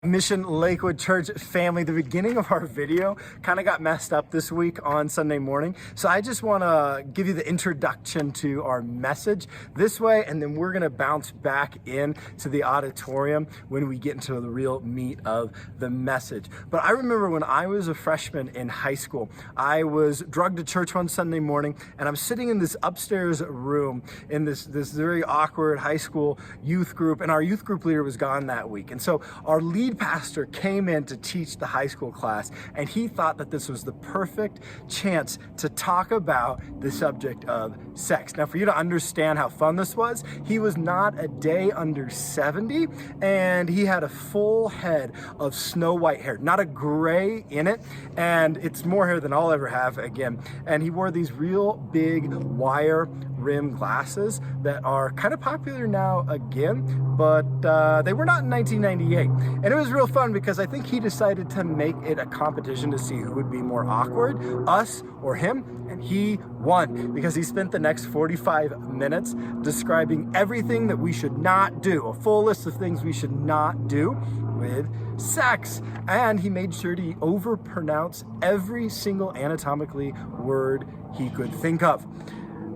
Mission Lakewood Church family, the beginning of our video kind of got messed up this week on Sunday morning. So I just want to give you the introduction to our message this way, and then we're going to bounce back in to the auditorium when we get into the real meat of the message. But I remember when I was a freshman in high school, I was drugged to church one Sunday morning, and I'm sitting in this upstairs room in this very awkward high school youth group, and our youth group leader was gone that week. And so our lead pastor came in to teach the high school class, and he thought that this was the perfect chance to talk about the subject of sex. Now, for you to understand how fun this was, he was not a day under 70, and he had a full head of snow white hair, not a gray in it, and it's more hair than I'll ever have again. And he wore these real big wire rim glasses that are kind of popular now again, but they were not in 1998. And it was real fun because I think he decided to make it a competition to see who would be more awkward, us or him, and he won because he spent the next 45 minutes describing everything that we should not do, a full list of things we should not do with sex. And he made sure to overpronounce every single anatomically word he could think of.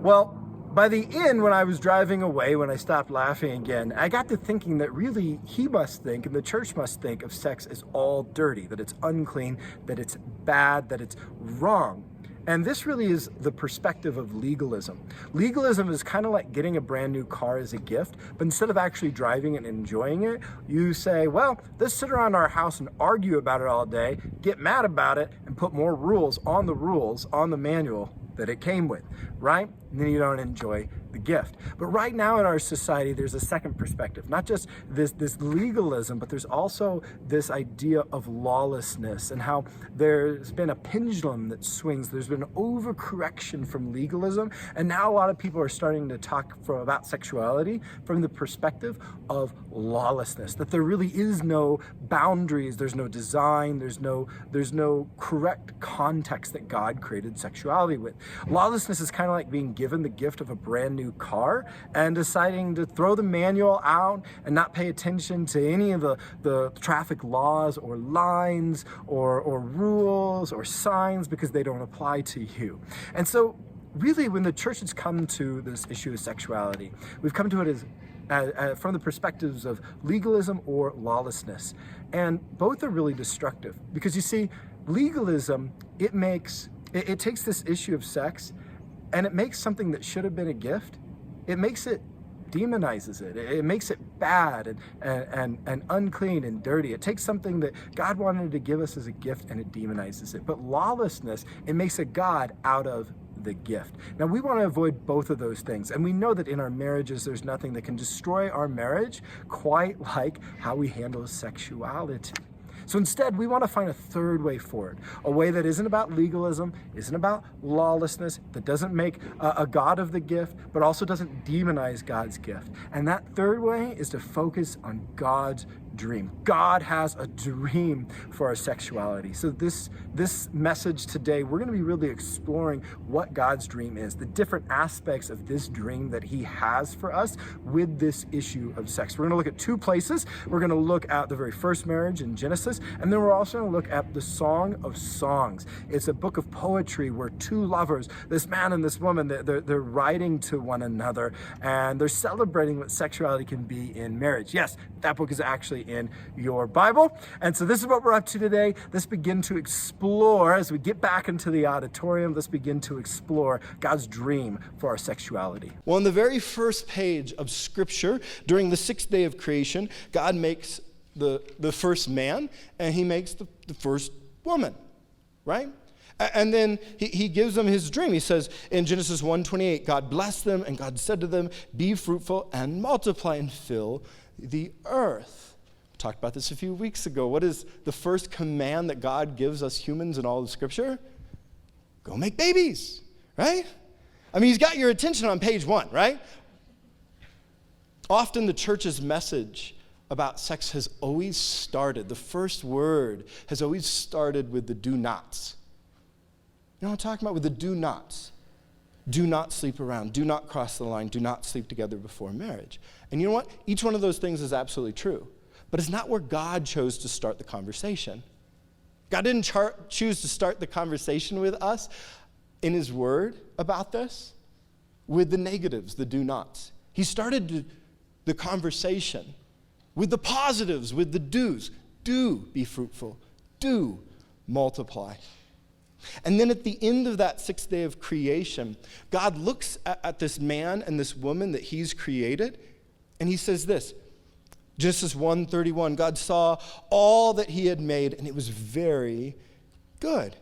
Well, by the end, when I was driving away, when I stopped laughing again, I got to thinking that really he must think, and the church must think, of sex as all dirty, that it's unclean, that it's bad, that it's wrong. And this really is the perspective of legalism. Legalism is kind of like getting a brand new car as a gift, but instead of actually driving it and enjoying it, you say, well, let's sit around our house and argue about it all day, get mad about it, and put more rules on the manual that it came with, right? And then you don't enjoy the gift. But right now in our society, there's a second perspective, not just this legalism, but there's also this idea of lawlessness and how there's been a pendulum that swings. There's been overcorrection from legalism, and now a lot of people are starting to talk about sexuality from the perspective of lawlessness, that there really is no boundaries, there's no design, there's no correct context that God created sexuality with. Lawlessness is kind of like being given the gift of a brand new car and deciding to throw the manual out and not pay attention to any of the traffic laws or lines or rules or signs because they don't apply to you. And so really, when the church has come to this issue of sexuality, we've come to it as from the perspectives of legalism or lawlessness. And both are really destructive because you see, legalism, it takes this issue of sex and it makes something that should have been a gift, it makes it, demonizes it. It makes it bad and unclean and dirty. It takes something that God wanted to give us as a gift and it demonizes it. But lawlessness, it makes a God out of the gift. Now, we want to avoid both of those things. And we know that in our marriages, there's nothing that can destroy our marriage quite like how we handle sexuality. So instead, we want to find a third way forward, a way that isn't about legalism, isn't about lawlessness, that doesn't make a God of the gift, but also doesn't demonize God's gift. And that third way is to focus on God's dream. God has a dream for our sexuality. So this message today, we're going to be really exploring what God's dream is, the different aspects of this dream that he has for us with this issue of sex. We're going to look at two places. We're going to look at the very first marriage in Genesis, and then we're also going to look at the Song of Songs. It's a book of poetry where two lovers, this man and this woman, they're writing to one another, and they're celebrating what sexuality can be in marriage. Yes, that book is actually in your Bible. And so this is what we're up to today. Let's begin to explore, as we get back into the auditorium, let's begin to explore God's dream for our sexuality. Well, on the very first page of Scripture, during the sixth day of creation, God makes the first man, and he makes the first woman, right? And then he gives them his dream. He says in Genesis 1:28, God blessed them, and God said to them, be fruitful and multiply and fill the earth. We talked about this a few weeks ago. What is the first command that God gives us humans in all of Scripture? Go make babies, right? I mean, he's got your attention on page 1, right? Often the church's message about sex has always started, the first word has always started with the do nots. You know what I'm talking about? With the do nots. Do not sleep around. Do not cross the line. Do not sleep together before marriage. And you know what? Each one of those things is absolutely true. but it's not where God chose to start the conversation. God didn't choose to start the conversation with us in his word about this with the negatives, the do nots. He started the conversation with the positives, with the do's. Do be fruitful. Do multiply. And then at the end of that sixth day of creation, God looks at this man and this woman that he's created, and he says this, Genesis 1:31, God saw all that he had made, and it was very good.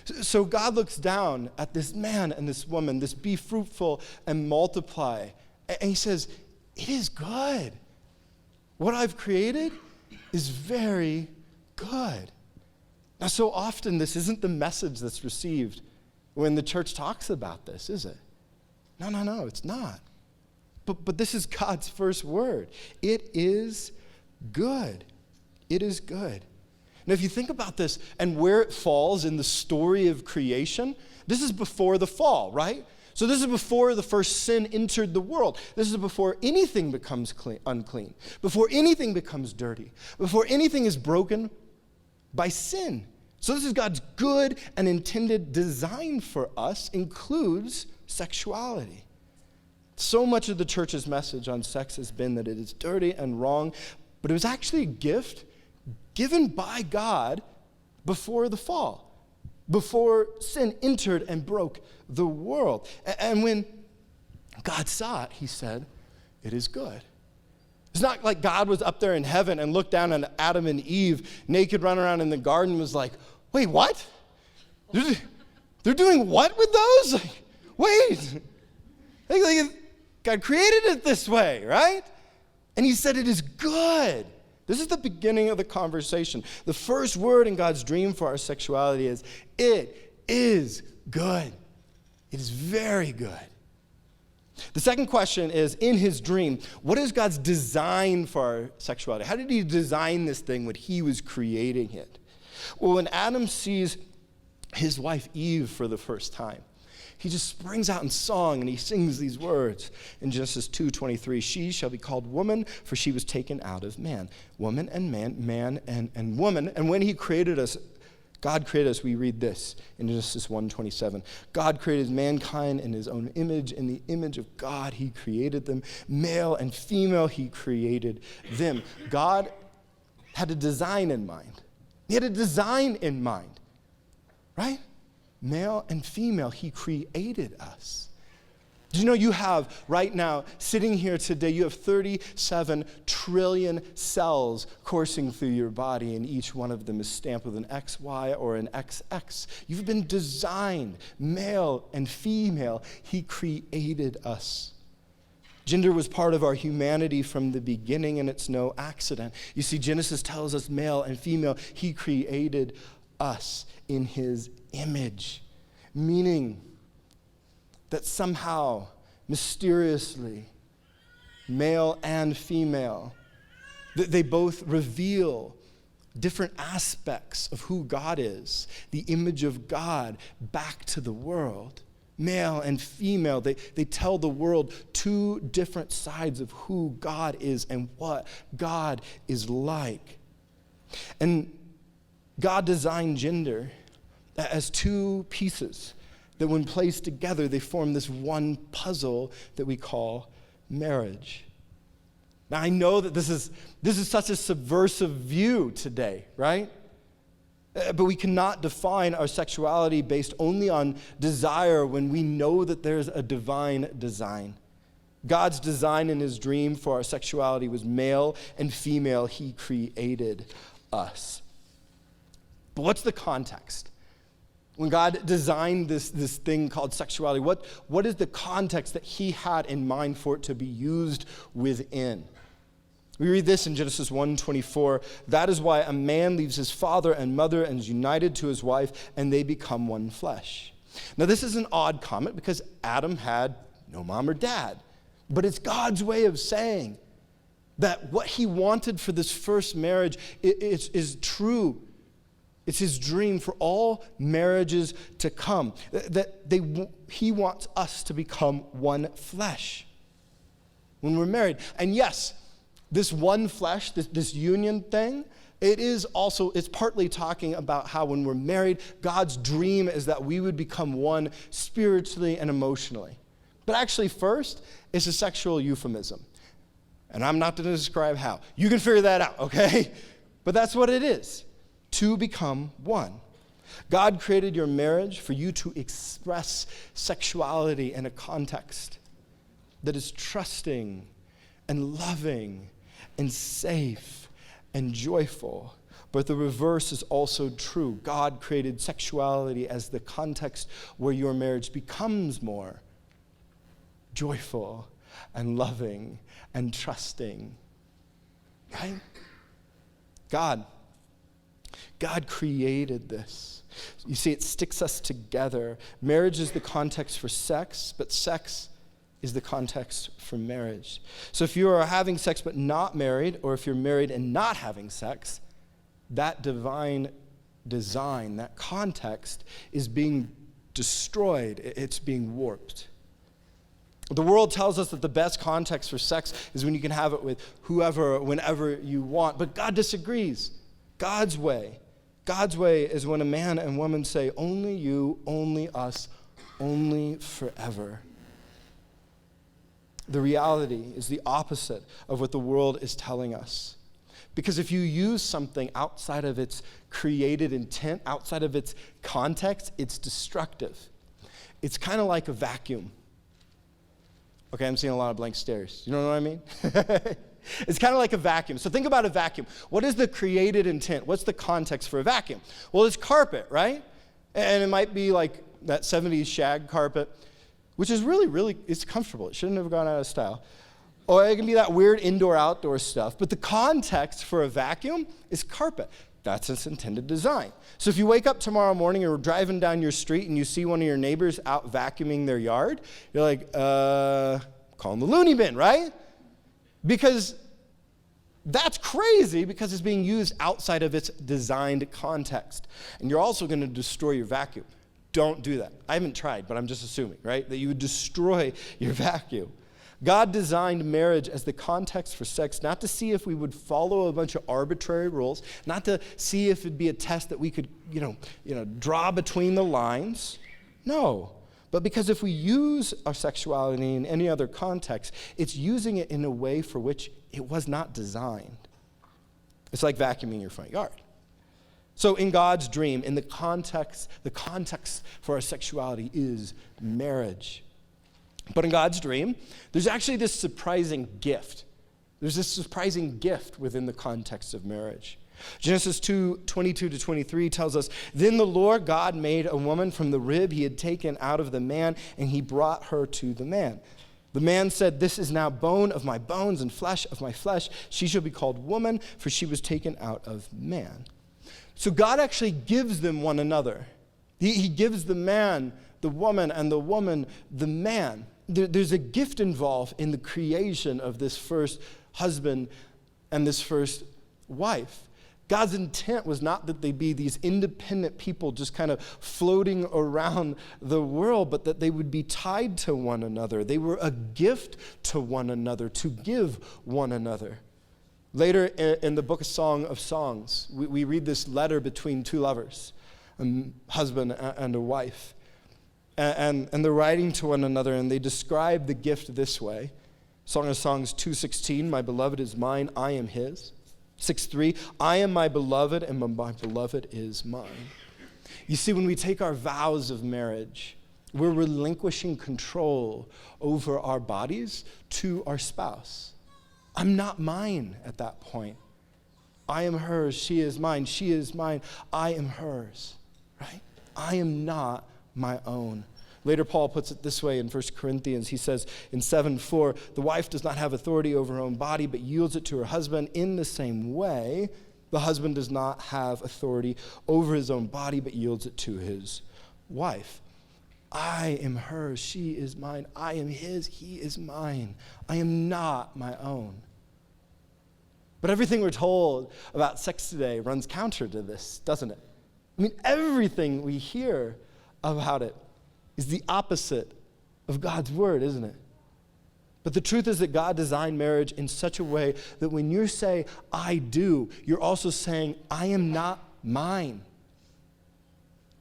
So God looks down at this man and this woman, this be fruitful and multiply, and he says, it is good. What I've created is very good. Now, so often this isn't the message that's received when the church talks about this, is it? No, it's not. But this is God's first word. It is good. It is good. Now, if you think about this and where it falls in the story of creation, this is before the fall, right? So this is before the first sin entered the world. This is before anything becomes unclean, before anything becomes dirty, before anything is broken by sin. So this is God's good and intended design for us, includes sexuality. So much of the church's message on sex has been that it is dirty and wrong, but it was actually a gift given by God before the fall, before sin entered and broke the world. And when God saw it, he said, it is good. It's not like God was up there in heaven and looked down on Adam and Eve, naked, running around in the garden, and was like, wait, what? They're doing what with those? Like, wait. God created it this way, right? And he said it is good. This is the beginning of the conversation. The first word in God's dream for our sexuality is, it is good. It is very good. The second question is, in his dream, what is God's design for our sexuality? How did he design this thing when he was creating it? Well, when Adam sees his wife Eve for the first time, he just springs out in song and he sings these words in Genesis 2:23. She shall be called woman, for she was taken out of man. Woman and man, man and woman. And when he created us, God created us, we read this in Genesis 1:27. God created mankind in his own image. In the image of God, he created them. Male and female, he created them. God had a design in mind. He had a design in mind, right? Male and female, he created us. Do you know you have right now, sitting here today, you have 37 trillion cells coursing through your body, and each one of them is stamped with an XY or an XX. You've been designed, male and female. He created us. Gender was part of our humanity from the beginning, and it's no accident. You see, Genesis tells us male and female, he created us in his image, meaning that somehow, mysteriously, male and female, that they both reveal different aspects of who God is, the image of God back to the world. Male and female, they tell the world two different sides of who God is and what God is like. And God designed gender as two pieces that when placed together, they form this one puzzle that we call marriage. Now, I know that this is such a subversive view today, right? But we cannot define our sexuality based only on desire when we know that there's a divine design. God's design in his dream for our sexuality was male and female. He created us. But what's the context? When God designed this thing called sexuality, what is the context that he had in mind for it to be used within? We read this in Genesis 1:24. That is why a man leaves his father and mother and is united to his wife, and they become one flesh. Now, this is an odd comment because Adam had no mom or dad. But it's God's way of saying that what he wanted for this first marriage is true. It's his dream for all marriages to come. He wants us to become one flesh when we're married. And yes, This one flesh, this union thing, it's partly talking about how when we're married, God's dream is that we would become one spiritually and emotionally. But actually first, it's a sexual euphemism. And I'm not going to describe how. You can figure that out, okay? But that's what it is, to become one. God created your marriage for you to express sexuality in a context that is trusting and loving and safe and joyful. But the reverse is also true. God created sexuality as the context where your marriage becomes more joyful and loving and trusting. Right? God created this. You see, it sticks us together. Marriage is the context for sex, but sex is the context for marriage. So if you are having sex but not married, or if you're married and not having sex, that divine design, that context is being destroyed. It's being warped. The world tells us that the best context for sex is when you can have it with whoever, whenever you want. But God disagrees. God's way is when a man and woman say, only you, only us, only forever. The reality is the opposite of what the world is telling us. Because if you use something outside of its created intent, outside of its context, it's destructive. It's kind of like a vacuum. Okay, I'm seeing a lot of blank stares. You know what I mean? It's kind of like a vacuum. So think about a vacuum. What is the created intent? What's the context for a vacuum? Well, it's carpet, right? And it might be like that 70s shag carpet, which is really, it's comfortable. It shouldn't have gone out of style. Or it can be that weird indoor-outdoor stuff. But the context for a vacuum is carpet. That's its intended design. So if you wake up tomorrow morning and you're driving down your street and you see one of your neighbors out vacuuming their yard, you're like, call them the loony bin, right? Because that's crazy because it's being used outside of its designed context. And you're also going to destroy your vacuum. Don't do that. I haven't tried, but I'm just assuming, right? That you would destroy your vacuum. God designed marriage as the context for sex, not to see if we would follow a bunch of arbitrary rules, not to see if it'd be a test that we could, draw between the lines. No. But because if we use our sexuality in any other context, it's using it in a way for which it was not designed. It's like vacuuming your front yard. So in God's dream, in the context for our sexuality is marriage. But in God's dream, there's actually this surprising gift. There's this surprising gift within the context of marriage. Genesis 2:22-23 tells us, "Then the Lord God made a woman from the rib he had taken out of the man, and he brought her to the man. The man said, 'This is now bone of my bones and flesh of my flesh. She shall be called woman, for she was taken out of man.'" So God actually gives them one another. He gives the man the woman, and the woman the man. There's a gift involved in the creation of this first husband and this first wife. God's intent was not that they be these independent people just kind of floating around the world, but that they would be tied to one another. They were a gift to one another, to give one another. Later in the book of Song of Songs, we read this letter between two lovers, a husband and a wife. And they're writing to one another, and they describe the gift this way. Song of Songs 2:16, "My beloved is mine, I am his." 6:3, "I am my beloved, and my beloved is mine." You see, when we take our vows of marriage, we're relinquishing control over our bodies to our spouse. I'm not mine at that point. I am hers, she is mine, she is mine, I am hers, right? I am not my own. Later, Paul puts it this way in 1 Corinthians. He says in 7:4, "The wife does not have authority over her own body, but yields it to her husband. In the same way, the husband does not have authority over his own body, but yields it to his wife." I am hers, she is mine. I am his, he is mine. I am not my own. But everything we're told about sex today runs counter to this, doesn't it? I mean, everything we hear about it is the opposite of God's word, isn't it? But the truth is that God designed marriage in such a way that when you say, I do, you're also saying, I am not mine.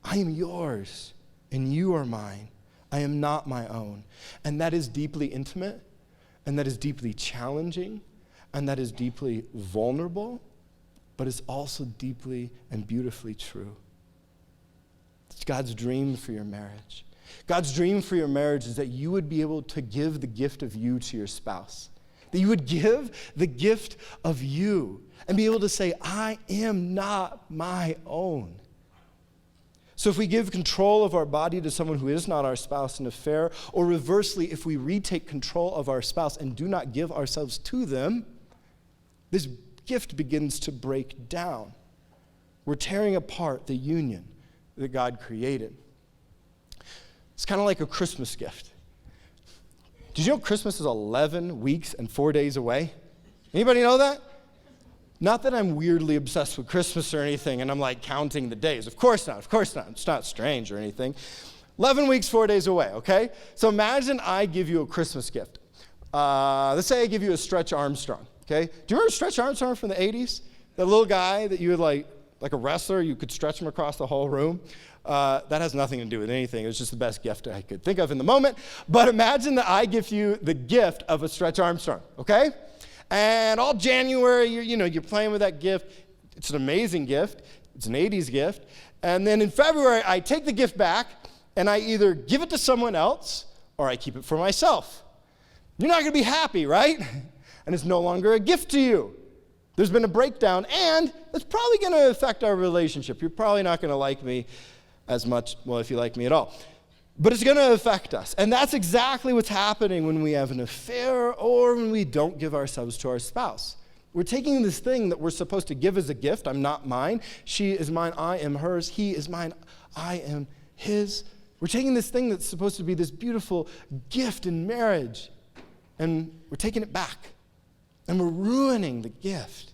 I am yours, and you are mine. I am not my own. And that is deeply intimate, and that is deeply challenging, and that is deeply vulnerable, but it's also deeply and beautifully true. It's God's dream for your marriage. God's dream for your marriage is that you would be able to give the gift of you to your spouse. That you would give the gift of you and be able to say, I am not my own. So if we give control of our body to someone who is not our spouse in an affair, or reversely, if we retake control of our spouse and do not give ourselves to them, this gift begins to break down. We're tearing apart the union that God created. It's kind of like a Christmas gift. Did you know Christmas is 11 weeks and 4 days away? Anybody know that? Not that I'm weirdly obsessed with Christmas or anything and I'm like counting the days. Of course not. It's not strange or anything. 11 weeks, 4 days away, okay? So imagine I give you a Christmas gift. Let's say I give you a Stretch Armstrong, okay? Do you remember Stretch Armstrong from the 80s? That little guy that you would like a wrestler, you could stretch him across the whole room. That has nothing to do with anything. It was just the best gift I could think of in the moment. But imagine that I give you the gift of a Stretch Armstrong, okay? And all January, you're playing with that gift. It's an amazing gift. It's an 80s gift. And then in February, I take the gift back, and I either give it to someone else or I keep it for myself. You're not going to be happy, right? And it's no longer a gift to you. There's been a breakdown, and it's probably going to affect our relationship. You're probably not going to like me as much, well, if you like me at all. But it's going to affect us. And that's exactly what's happening when we have an affair or when we don't give ourselves to our spouse. We're taking this thing that we're supposed to give as a gift. I'm not mine. She is mine. I am hers. He is mine. I am his. We're taking this thing that's supposed to be this beautiful gift in marriage, and we're taking it back. And we're ruining the gift.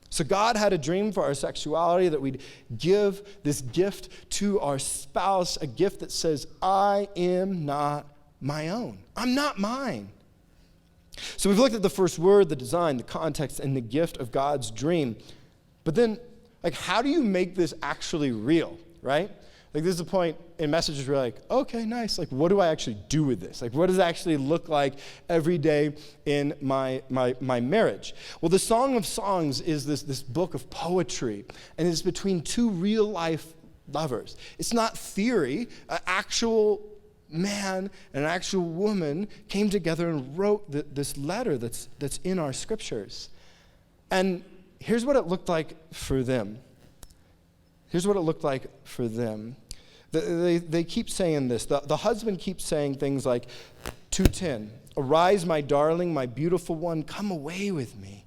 So God had a dream for our sexuality, that we'd give this gift to our spouse, a gift that says, I am not my own. I'm not mine. So we've looked at the first word, the design, the context, and the gift of God's dream. But then, how do you make this actually real, right? This is a point in messages where you're like, okay, nice. What do I actually do with this? What does it actually look like every day in my marriage? Well, the Song of Songs is this book of poetry, and it's between two real-life lovers. It's not theory. An actual man and an actual woman came together and wrote this letter that's in our scriptures. And here's what it looked like for them. They keep saying this. The husband keeps saying things like 2:10, arise, my darling, my beautiful one, come away with me.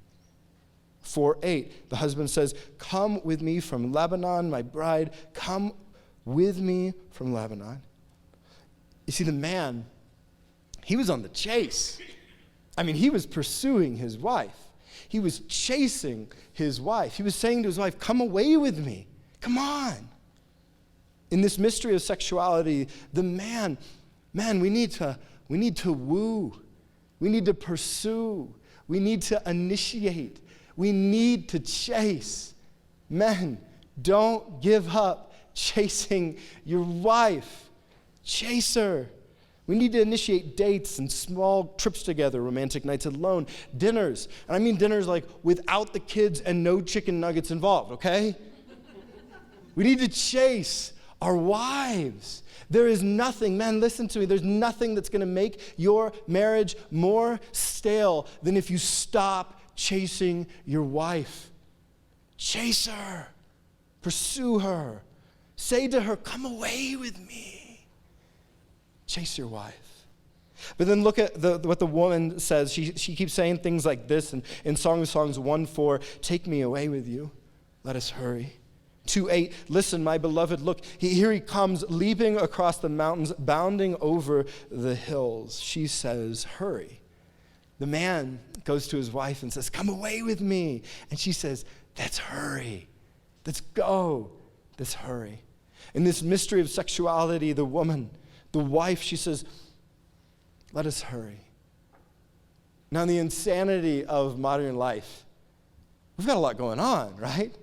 4:8, the husband says, come with me from Lebanon, my bride, come with me from Lebanon. You see, the man, he was on the chase. He was pursuing his wife. He was chasing his wife. He was saying to his wife, come away with me. Come on. In this mystery of sexuality, the man, we need to woo. We need to pursue. We need to initiate. We need to chase. Men, don't give up chasing your wife. Chase her. We need to initiate dates and small trips together, romantic nights alone, dinners. And I mean dinners without the kids and no chicken nuggets involved, okay? We need to chase our wives. There is nothing, man, listen to me, there's nothing that's going to make your marriage more stale than if you stop chasing your wife. Chase her. Pursue her. Say to her, come away with me. Chase your wife. But then look at what the woman says. She keeps saying things like this in Song of Songs 1:4, take me away with you. Let us hurry. 2:8, listen, my beloved, look, here he comes, leaping across the mountains, bounding over the hills. She says, hurry. The man goes to his wife and says, come away with me. And she says, let's hurry. Let's go. Let's hurry. In this mystery of sexuality, the woman, the wife, she says, let us hurry. Now, in the insanity of modern life, we've got a lot going on, right?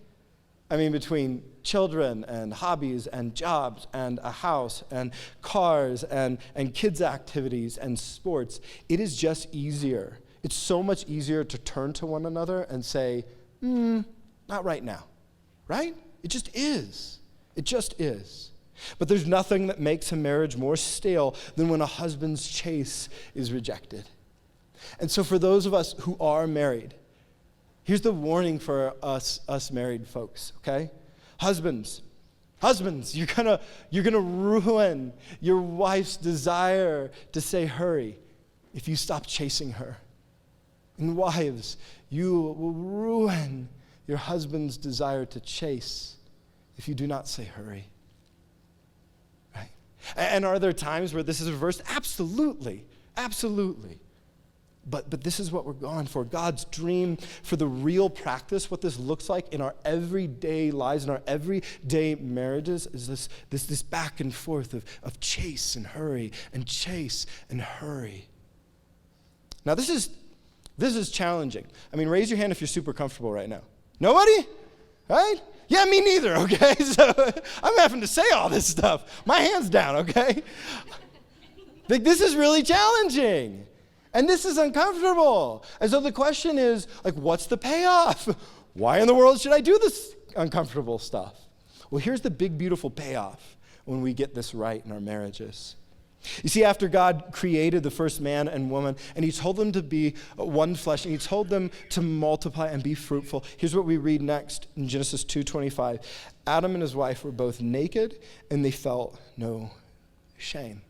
I mean, between children and hobbies and jobs and a house and cars and kids' activities and sports, it is just easier. It's so much easier to turn to one another and say, not right now, right? It just is. It just is. But there's nothing that makes a marriage more stale than when a husband's chase is rejected. And so for those of us who are married, here's the warning for us married folks, okay? Husbands, you're gonna ruin your wife's desire to say hurry if you stop chasing her. And wives, you will ruin your husband's desire to chase if you do not say hurry. Right? And are there times where this is reversed? Absolutely. But this is what we're going for. God's dream for the real practice, what this looks like in our everyday lives, in our everyday marriages, is this back and forth of chase and hurry and chase and hurry. Now this is challenging. I mean, raise your hand if you're super comfortable right now. Nobody? Right? Yeah, me neither, okay? So I'm having to say all this stuff. My hand's down, okay? This is really challenging. And this is uncomfortable. And so the question is, what's the payoff? Why in the world should I do this uncomfortable stuff? Well, here's the big, beautiful payoff when we get this right in our marriages. You see, after God created the first man and woman, and he told them to be one flesh, and he told them to multiply and be fruitful, here's what we read next in Genesis 2:25. Adam and his wife were both naked, and they felt no shame.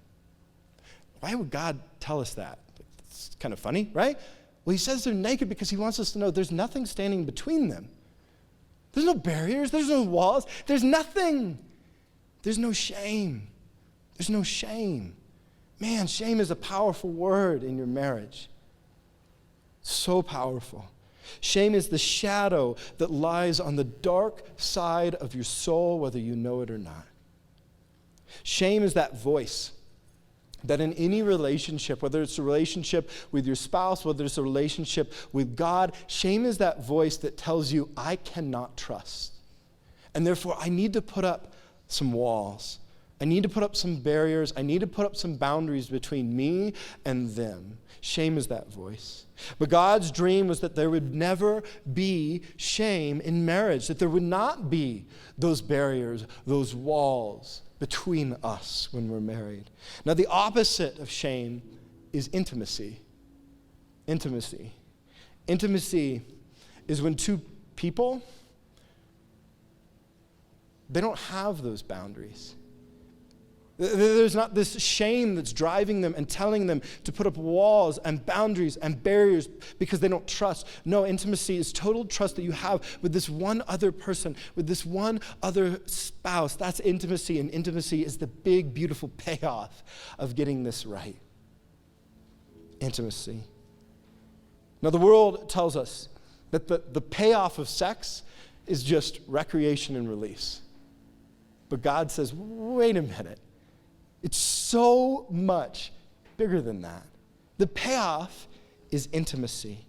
Why would God tell us that? It's kind of funny, right? Well, he says they're naked because he wants us to know there's nothing standing between them. There's no barriers. There's no walls. There's nothing. There's no shame. There's no shame. Man, shame is a powerful word in your marriage. So powerful. Shame is the shadow that lies on the dark side of your soul, whether you know it or not. Shame is that voice that in any relationship, whether it's a relationship with your spouse, whether it's a relationship with God, shame is that voice that tells you, I cannot trust. And therefore, I need to put up some walls. I need to put up some barriers. I need to put up some boundaries between me and them. Shame is that voice. But God's dream was that there would never be shame in marriage, that there would not be those barriers, those walls between us when we're married. Now, the opposite of shame is intimacy. Intimacy. Intimacy is when two people, they don't have those boundaries. There's not this shame that's driving them and telling them to put up walls and boundaries and barriers because they don't trust. No, intimacy is total trust that you have with this one other person, with this one other spouse. That's intimacy, and intimacy is the big, beautiful payoff of getting this right. Intimacy. Now, the world tells us that the payoff of sex is just recreation and release. But God says, wait a minute. It's so much bigger than that. The payoff is intimacy.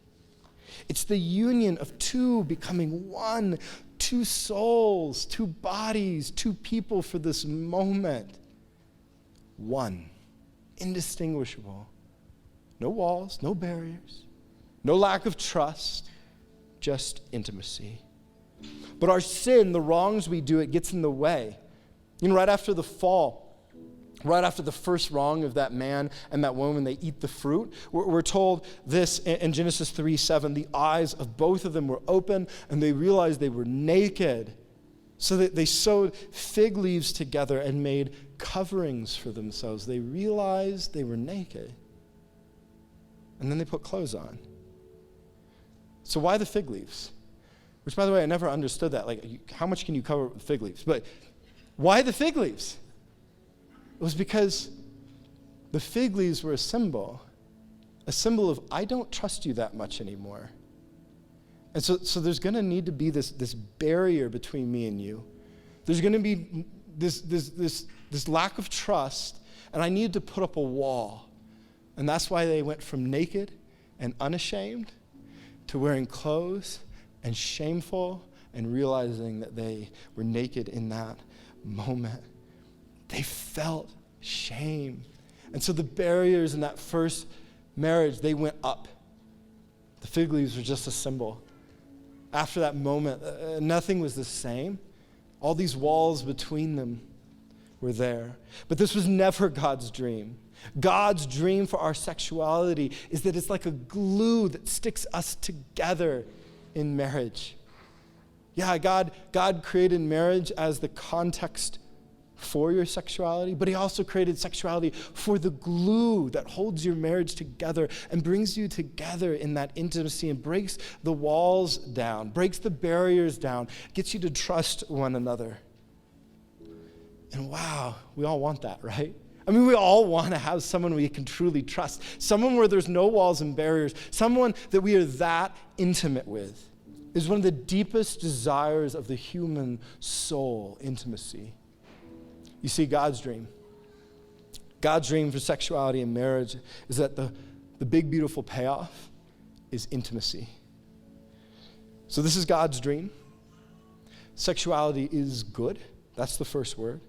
It's the union of two becoming one, two souls, two bodies, two people for this moment. One, indistinguishable. No walls, no barriers, no lack of trust, just intimacy. But our sin, the wrongs we do, it gets in the way. Right after the fall, right after the first wrong of that man and that woman, they eat the fruit. We're told this in Genesis 3:7, the eyes of both of them were open and they realized they were naked. So that they sewed fig leaves together and made coverings for themselves. They realized they were naked. And then they put clothes on. So why the fig leaves? Which, by the way, I never understood that. How much can you cover with fig leaves? But why the fig leaves? It was because the fig leaves were a symbol of, I don't trust you that much anymore. And so there's going to need to be this barrier between me and you. There's going to be this lack of trust, and I need to put up a wall. And that's why they went from naked and unashamed to wearing clothes and shameful and realizing that they were naked in that moment. They felt shame. And so the barriers in that first marriage, they went up. The fig leaves were just a symbol. After that moment, nothing was the same. All these walls between them were there. But this was never God's dream. God's dream for our sexuality is that it's like a glue that sticks us together in marriage. Yeah, God created marriage as the context for your sexuality, but he also created sexuality for the glue that holds your marriage together and brings you together in that intimacy and breaks the walls down, breaks the barriers down, gets you to trust one another. And wow, we all want that, right? I mean, we all want to have someone we can truly trust, someone where there's no walls and barriers, someone that we are that intimate with. Is one of the deepest desires of the human soul, intimacy. You see, God's dream for sexuality and marriage is that the big, beautiful payoff is intimacy. So this is God's dream. Sexuality is good. That's the first word.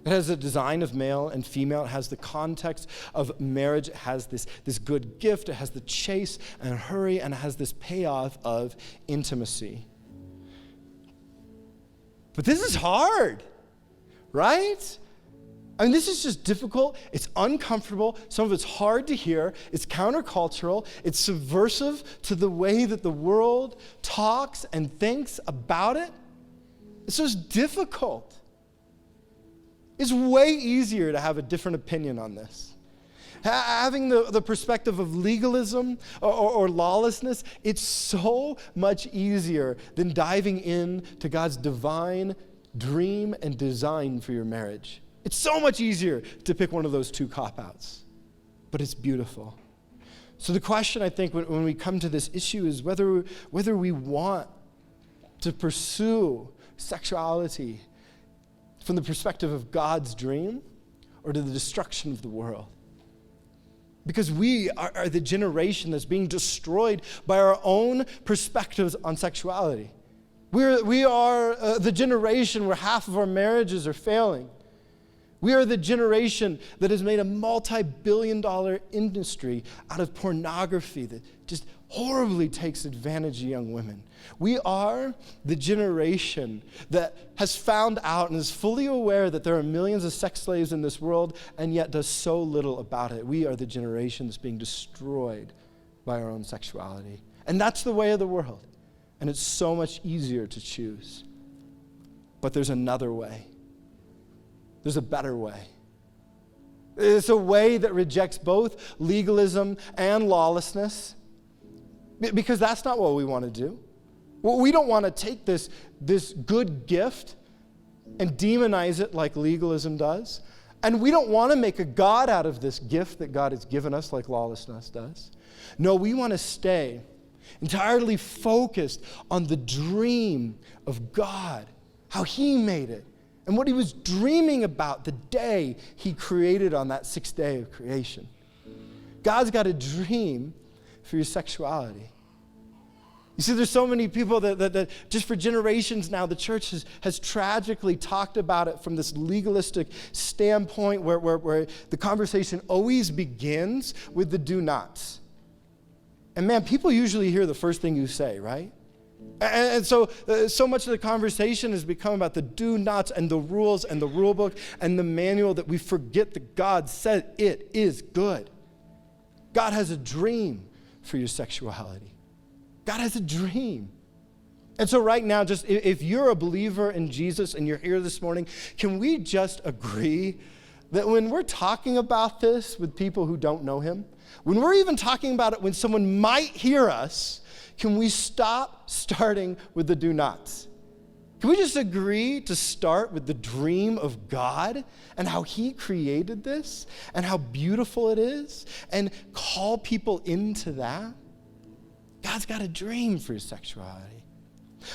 It has a design of male and female. It has the context of marriage. It has this good gift. It has the chase and hurry, and it has this payoff of intimacy. But this is hard, right? I mean, this is just difficult. It's uncomfortable. Some of it's hard to hear. It's countercultural. It's subversive to the way that the world talks and thinks about it. It's just difficult. It's way easier to have a different opinion on this. Having the perspective of legalism or lawlessness, it's so much easier than diving into God's divine dream and design for your marriage. It's so much easier to pick one of those two cop-outs, but it's beautiful. So the question, I think, when we come to this issue is whether we want to pursue sexuality from the perspective of God's dream or to the destruction of the world. Because we are the generation that's being destroyed by our own perspectives on sexuality. We are the generation where half of our marriages are failing. We are the generation that has made a multi-billion-dollar industry out of pornography that just horribly takes advantage of young women. We are the generation that has found out and is fully aware that there are millions of sex slaves in this world and yet does so little about it. We are the generation that's being destroyed by our own sexuality. And that's the way of the world. And it's so much easier to choose. But there's another way. There's a better way. It's a way that rejects both legalism and lawlessness, because that's not what we want to do. Well, we don't want to take this good gift and demonize it like legalism does. And we don't want to make a God out of this gift that God has given us like lawlessness does. No, we want to stay entirely focused on the dream of God, how he made it, and what he was dreaming about the day he created on that sixth day of creation. God's got a dream for your sexuality. You see, there's so many people that just for generations now, the church has tragically talked about it from this legalistic standpoint where the conversation always begins with the do nots. And man, people usually hear the first thing you say, right? And so much of the conversation has become about the do nots and the rules and the rule book and the manual that we forget that God said it is good. God has a dream for your sexuality. God has a dream. And so right now, just if you're a believer in Jesus and you're here this morning, can we just agree that when we're talking about this with people who don't know him, when we're even talking about it when someone might hear us, can we stop starting with the do nots? Can we just agree to start with the dream of God and how he created this and how beautiful it is and call people into that? God's got a dream for his sexuality.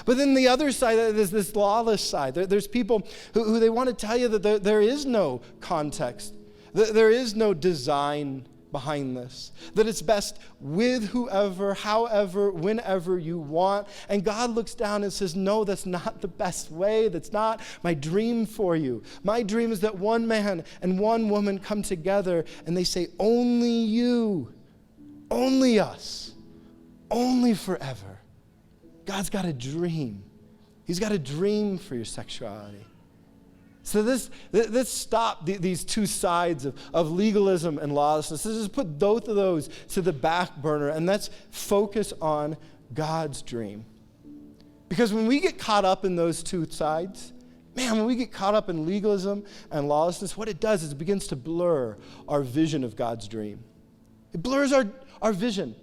But then the other side, there's this lawless side. There's people who they want to tell you that there is no context. There is no design behind this, that it's best with whoever, however, whenever you want. And God looks down and says, no, that's not the best way. That's not my dream for you. My dream is that one man and one woman come together and they say, only you, only us, only forever. God's got a dream. He's got a dream for your sexuality. So let's stop these two sides of legalism and lawlessness. Let's just put both of those to the back burner and let's focus on God's dream. Because when we get caught up in those two sides, when we get caught up in legalism and lawlessness, what it does is it begins to blur our vision of God's dream. It blurs our vision.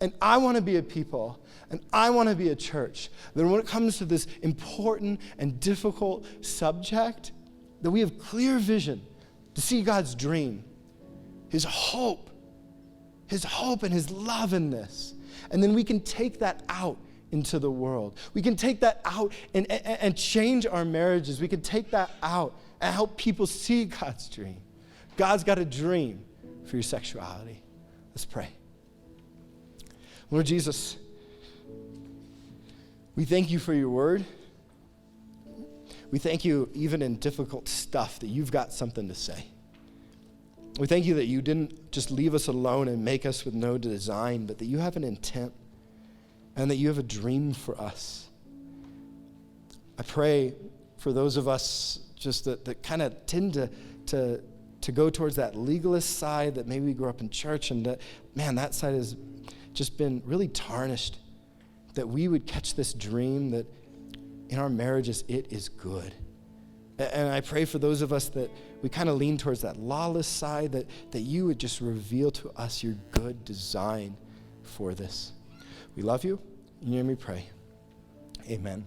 And I want to be a people, and I want to be a church, that when it comes to this important and difficult subject, that we have clear vision to see God's dream, His hope and His love in this. And then we can take that out into the world. We can take that out and change our marriages. We can take that out and help people see God's dream. God's got a dream for your sexuality. Let's pray. Lord Jesus, we thank you for your word. We thank you, even in difficult stuff, that you've got something to say. We thank you that you didn't just leave us alone and make us with no design, but that you have an intent and that you have a dream for us. I pray for those of us just that kind of tend to go towards that legalist side, that maybe we grew up in church and that side has just been really tarnished, that we would catch this dream that in our marriages, it is good. And I pray for those of us that we kind of lean towards that lawless side, that you would just reveal to us your good design for this. We love you. In your name we pray. Amen.